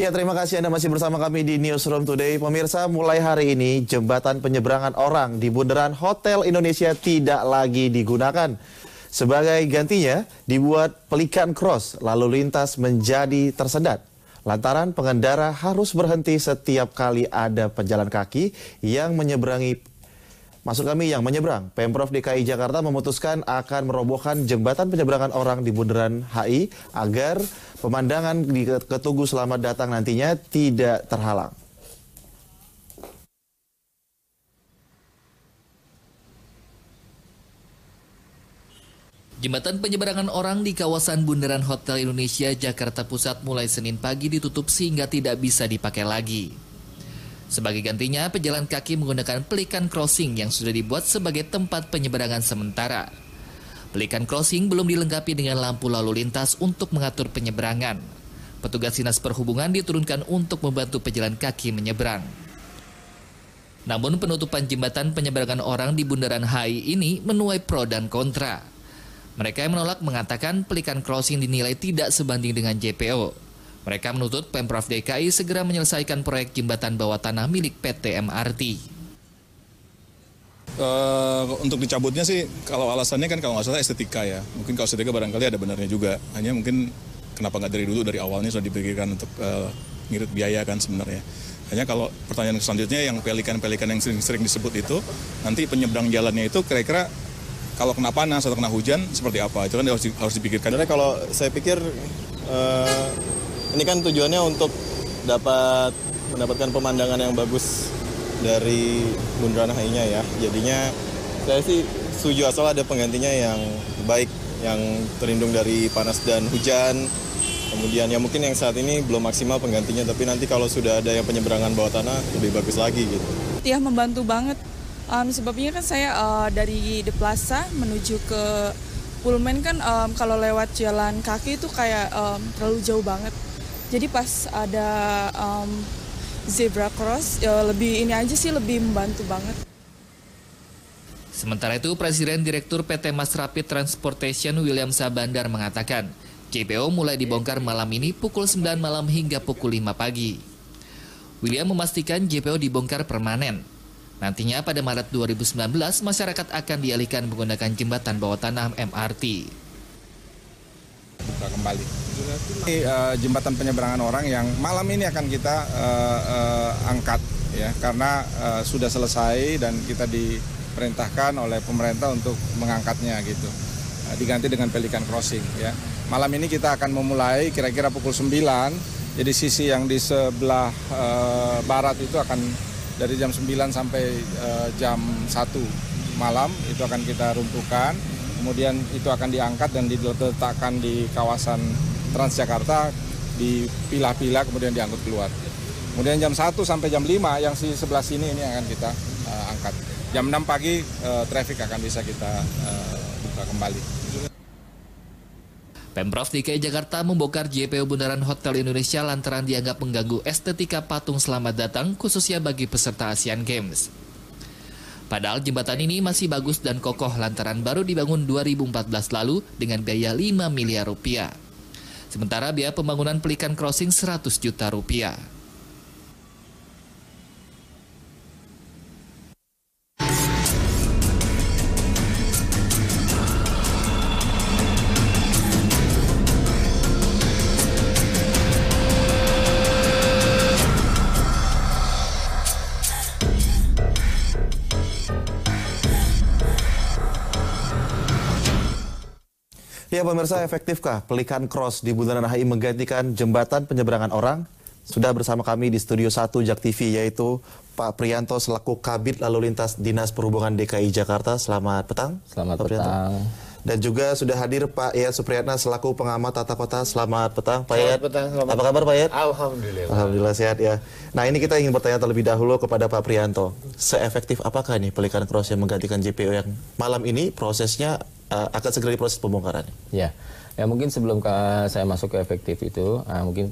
Ya, terima kasih Anda masih bersama kami di Newsroom Today. Pemirsa, mulai hari ini jembatan penyeberangan orang di Bundaran Hotel Indonesia tidak lagi digunakan. Sebagai gantinya, dibuat pelikan cross, lalu lintas menjadi tersendat. Lantaran pengendara harus berhenti setiap kali ada pejalan kaki yang menyeberangi. Maksud kami yang menyeberang. Pemprov DKI Jakarta memutuskan akan merobohkan jembatan penyeberangan orang di Bundaran HI agar pemandangan di Ketugu Selamat Datang nantinya tidak terhalang. Jembatan penyeberangan orang di kawasan Bundaran Hotel Indonesia, Jakarta Pusat mulai Senin pagi ditutup sehingga tidak bisa dipakai lagi. Sebagai gantinya, pejalan kaki menggunakan pelikan crossing yang sudah dibuat sebagai tempat penyeberangan sementara. Pelikan crossing belum dilengkapi dengan lampu lalu lintas untuk mengatur penyeberangan. Petugas Dinas Perhubungan diturunkan untuk membantu pejalan kaki menyeberang. Namun penutupan jembatan penyeberangan orang di Bundaran HI ini menuai pro dan kontra. Mereka yang menolak mengatakan pelikan crossing dinilai tidak sebanding dengan JPO. Mereka menuntut Pemprov DKI segera menyelesaikan proyek jembatan bawah tanah milik PT MRT. Untuk dicabutnya sih, kalau alasannya kan kalau nggak salah estetika ya. Mungkin kalau estetika barangkali ada benarnya juga. Hanya mungkin kenapa nggak dari awalnya sudah dipikirkan untuk ngirit biaya kan sebenarnya. Hanya kalau pertanyaan selanjutnya yang pelikan-pelikan yang sering disebut itu, nanti penyeberang jalannya itu kira-kira kalau kena panas atau kena hujan seperti apa? Itu kan harus dipikirkan. Karena kalau saya pikir ini kan tujuannya untuk mendapatkan pemandangan yang bagus dari Bundaran HI-nya ya. Jadinya saya sih setuju asal ada penggantinya yang baik, yang terlindung dari panas dan hujan. Kemudian ya mungkin yang saat ini belum maksimal penggantinya, tapi nanti kalau sudah ada yang penyeberangan bawah tanah lebih bagus lagi gitu. Ya membantu banget. Sebabnya kan saya dari The Plaza menuju ke Pullman kan kalau lewat jalan kaki itu kayak terlalu jauh banget. Jadi pas ada zebra cross lebih ini aja sih, lebih membantu banget. Sementara itu, Presiden Direktur PT Mass Rapid Transportation William Sabandar mengatakan, JPO mulai dibongkar malam ini pukul 9 malam hingga pukul 5 pagi. William memastikan JPO dibongkar permanen. Nantinya pada Maret 2019, masyarakat akan dialihkan menggunakan jembatan bawah tanah MRT. Buka kembali. Jembatan penyeberangan orang yang malam ini akan kita angkat ya, karena sudah selesai dan kita diperintahkan oleh pemerintah untuk mengangkatnya gitu. Diganti dengan pelikan crossing ya. Malam ini kita akan memulai kira-kira pukul 9. Jadi sisi yang di sebelah barat itu akan dari jam 9 sampai jam 1 malam itu akan kita runtuhkan. Kemudian itu akan diangkat dan diletakkan di kawasan Transjakarta, dipilah-pilah kemudian diangkut keluar. Kemudian jam 1 sampai jam 5 yang di sebelah sini ini akan kita angkat. Jam 6 pagi traffic akan bisa kita buka kembali. Pemprov DKI Jakarta membongkar JPO Bundaran Hotel Indonesia lantaran dianggap mengganggu estetika patung Selamat Datang khususnya bagi peserta Asian Games. Padahal jembatan ini masih bagus dan kokoh lantaran baru dibangun 2014 lalu dengan biaya 5 miliar rupiah. Sementara biaya pembangunan pelikan crossing 100 juta rupiah. Ya, pemirsa, efektifkah pelikan cross di Bundaran HI menggantikan jembatan penyeberangan orang? Sudah bersama kami di Studio 1 Jak TV, yaitu Pak Priyanto selaku Kabid Lalu Lintas Dinas Perhubungan DKI Jakarta. Selamat petang. Selamat Pak Priyanto. petang. Dan juga sudah hadir Pak Yayat Supriyatna selaku pengamat tata kota. Selamat petang, Pak Yayat. Apa kabar, Pak Yayat? Alhamdulillah. Alhamdulillah sehat ya. Nah, ini kita ingin bertanya terlebih dahulu kepada Pak Priyanto. Seefektif apakah nih pelikan cross yang menggantikan JPO yang malam ini prosesnya akan segera diproses pembongkarannya? Ya, mungkin sebelum saya masuk ke efektif itu, mungkin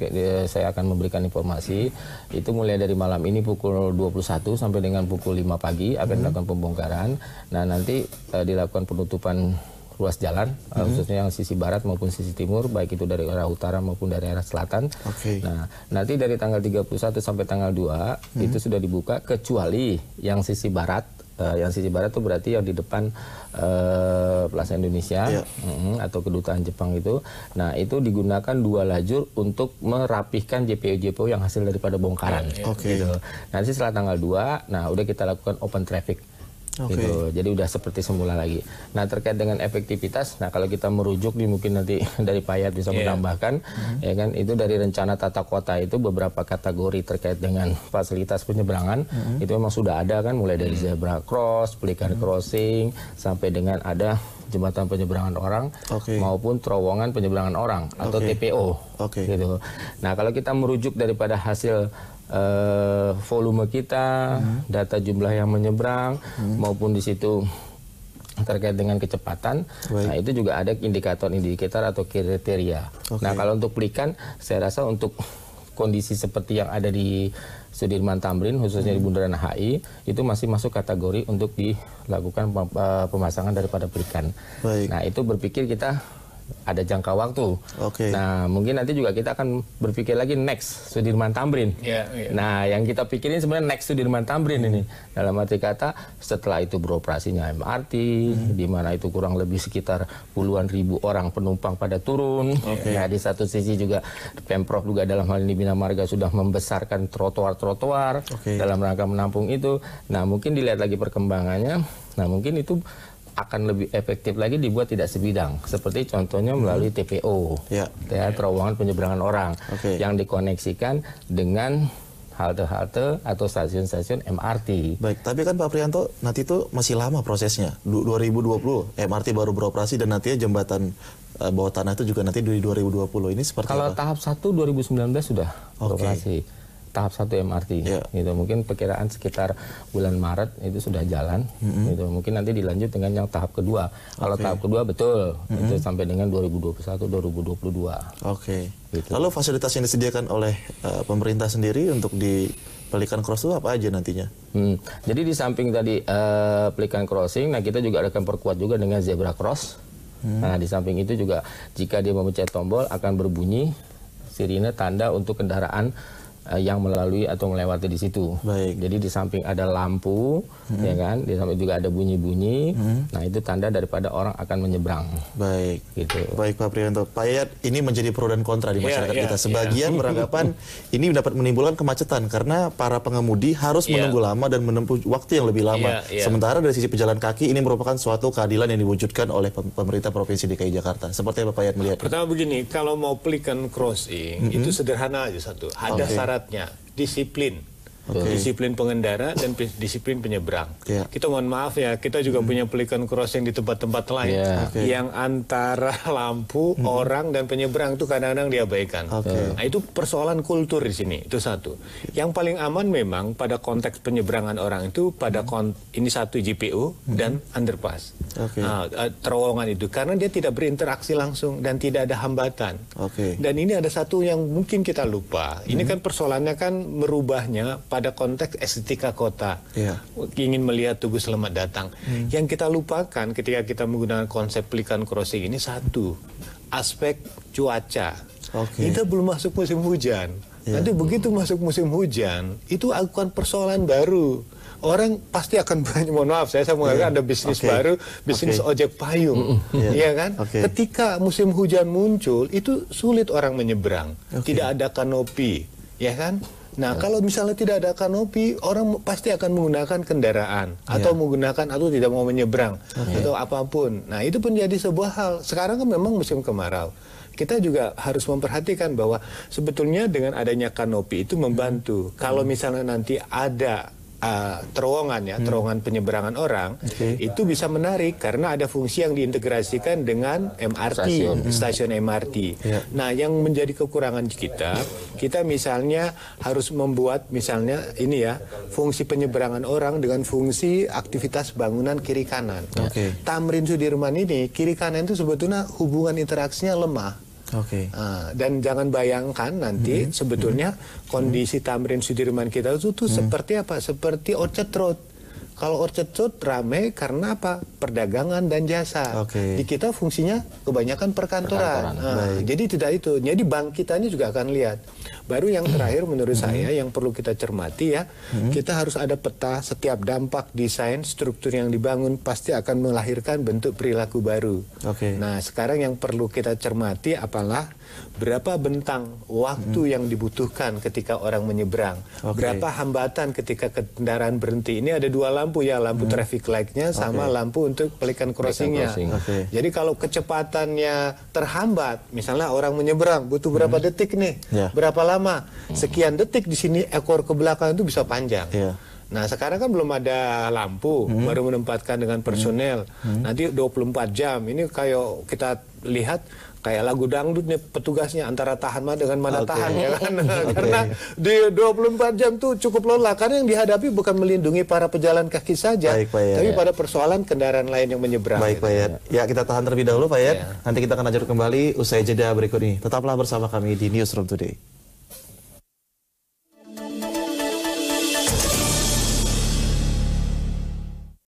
saya akan memberikan informasi. Itu mulai dari malam ini pukul 21 sampai dengan pukul 5 pagi akan dilakukan pembongkaran. Nah, nanti dilakukan penutupan ruas jalan, khususnya yang sisi barat maupun sisi timur, baik itu dari arah utara maupun dari arah selatan. Nah, nanti dari tanggal 31 sampai tanggal 2 itu sudah dibuka, kecuali yang sisi barat. Yang sisi barat itu berarti yang di depan Plaza Indonesia atau kedutaan Jepang itu. Nah, itu digunakan 2 lajur untuk merapihkan JPO-JPO yang hasil daripada bongkaran. Gitu. Nanti setelah tanggal 2, nah udah kita lakukan open traffic. Gitu. Jadi udah seperti semula lagi. Nah, terkait dengan efektivitas, nah kalau kita merujuk nih mungkin nanti dari Pak Yayat bisa menambahkan, ya kan, itu dari rencana tata kota itu beberapa kategori terkait dengan fasilitas penyeberangan itu memang sudah ada kan, mulai dari zebra cross, pelikan crossing, sampai dengan ada jembatan penyeberangan orang maupun terowongan penyeberangan orang atau TPO. Gitu. Nah, kalau kita merujuk daripada hasil volume kita, data jumlah yang menyeberang, maupun di situ terkait dengan kecepatan, nah itu juga ada indikator-indikator atau kriteria. Nah, kalau untuk pelikan, saya rasa untuk kondisi seperti yang ada di Sudirman Tamrin, khususnya di Bundaran HI, itu masih masuk kategori untuk dilakukan pemasangan daripada pelikan. Nah, itu berpikir kita ada jangka waktu. Nah, mungkin nanti juga kita akan berpikir lagi next Sudirman Tamrin. Nah, yang kita pikirin sebenarnya next Sudirman Tamrin ini. Dalam arti kata, setelah itu beroperasinya MRT, di mana itu kurang lebih sekitar puluhan ribu orang penumpang pada turun. Nah, di satu sisi juga Pemprov juga dalam hal ini Bina Marga sudah membesarkan trotoar-trotoar dalam rangka menampung itu. Nah, mungkin dilihat lagi perkembangannya. Nah, mungkin itu akan lebih efektif lagi dibuat tidak sebidang, seperti contohnya melalui TPO, terowongan penyeberangan orang, yang dikoneksikan dengan halte-halte atau stasiun-stasiun MRT. Baik, tapi kan Pak Prianto, nanti itu masih lama prosesnya. 2020 MRT baru beroperasi dan nantinya jembatan bawah tanah itu juga nanti di 2020. Ini seperti kalau apa? Tahap 1 2019 sudah beroperasi. Tahap 1 MRT, gitu. Mungkin perkiraan sekitar bulan Maret itu sudah jalan, gitu. Mungkin nanti dilanjut dengan yang tahap kedua. Kalau tahap kedua betul, itu sampai dengan 2021-2022. Gitu. Lalu fasilitas yang disediakan oleh pemerintah sendiri untuk di Pelikan Cross itu apa aja nantinya? Jadi di samping tadi Pelikan Crossing, nah kita juga akan perkuat juga dengan zebra cross. Nah, di samping itu juga jika dia memencet tombol akan berbunyi sirine tanda untuk kendaraan yang melalui atau melewati di situ. Jadi di samping ada lampu, ya kan, di samping juga ada bunyi-bunyi. Nah, itu tanda daripada orang akan menyeberang. Gitu. Baik Pak Prianto, Pak Yayat, ini menjadi pro dan kontra di masyarakat kita. Sebagian beranggapan ini dapat menimbulkan kemacetan karena para pengemudi harus menunggu lama dan menempuh waktu yang lebih lama. Sementara dari sisi pejalan kaki ini merupakan suatu keadilan yang diwujudkan oleh pemerintah Provinsi DKI Jakarta. Seperti apa Pak Yayat melihat? Pertama begini, kalau mau pelikan crossing itu sederhana aja satu. Ada syaratnya, disiplin. Disiplin pengendara dan disiplin penyeberang. Kita mohon maaf ya, kita juga punya pelikan crossing di tempat-tempat lain yang antara lampu, orang dan penyeberang itu kadang-kadang diabaikan. Nah, itu persoalan kultur di sini, itu satu. Yang paling aman memang pada konteks penyeberangan orang itu pada ini satu JPO dan underpass. Nah, terowongan itu karena dia tidak berinteraksi langsung dan tidak ada hambatan. Dan ini ada satu yang mungkin kita lupa. Ini kan persoalannya kan merubahnya pada konteks estetika kota. Ingin melihat Tugu Selamat Datang. Yang kita lupakan ketika kita menggunakan konsep Pelikan Crossing ini satu, aspek cuaca. Kita belum masuk musim hujan. Nanti begitu masuk musim hujan, itu akan persoalan baru. Orang pasti akan mohon maaf saya mengatakan ada bisnis baru, bisnis ojek payung, ya kan? Ketika musim hujan muncul, itu sulit orang menyeberang, tidak ada kanopi, ya kan? Nah, kalau misalnya tidak ada kanopi, orang pasti akan menggunakan kendaraan atau menggunakan atau tidak mau menyeberang atau apapun. Nah, itu pun jadi sebuah hal. Sekarang kan memang musim kemarau. Kita juga harus memperhatikan bahwa sebetulnya dengan adanya kanopi itu membantu. Kalau misalnya nanti ada terowongan terowongan penyeberangan orang, itu bisa menarik karena ada fungsi yang diintegrasikan dengan MRT, stasiun MRT. Nah, yang menjadi kekurangan kita misalnya harus membuat misalnya ini ya, fungsi penyeberangan orang dengan fungsi aktivitas bangunan kiri kanan. Tamrin Sudirman ini kiri kanan itu sebetulnya hubungan interaksinya lemah. Dan jangan bayangkan nanti sebetulnya kondisi Tamrin Sudirman kita itu tuh seperti apa? Seperti Orchard Road. Kalau Orchard Road ramai karena apa? Perdagangan dan jasa. Di kita fungsinya kebanyakan perkantoran. Jadi tidak itu. Jadi bank kitanya juga akan lihat. Baru yang terakhir menurut saya yang perlu kita cermati ya, kita harus ada peta setiap dampak desain struktur yang dibangun pasti akan melahirkan bentuk perilaku baru. Nah, sekarang yang perlu kita cermati apalah berapa bentang waktu yang dibutuhkan ketika orang menyeberang, berapa hambatan ketika kendaraan berhenti. Ini ada dua lampu ya, lampu traffic light-nya sama lampu untuk pelikan crossing-nya. Jadi kalau kecepatannya terhambat, misalnya orang menyeberang butuh berapa detik nih, berapa lama, sekian detik di sini ekor ke belakang itu bisa panjang. Nah sekarang kan belum ada lampu, baru menempatkan dengan personel. Nanti 24 jam, ini kayak kita lihat kayak lagu dangdut nih petugasnya antara tahan dengan mana tahan ya kan. Karena di 24 jam tuh cukup lelah, karena yang dihadapi bukan melindungi para pejalan kaki saja, tapi pada persoalan kendaraan lain yang menyeberang. Baik Pak Yayat. Ya kita tahan terlebih dahulu Pak Yayat. Nanti kita akan lanjut kembali usai jeda berikut ini. Tetaplah bersama kami di Newsroom Today.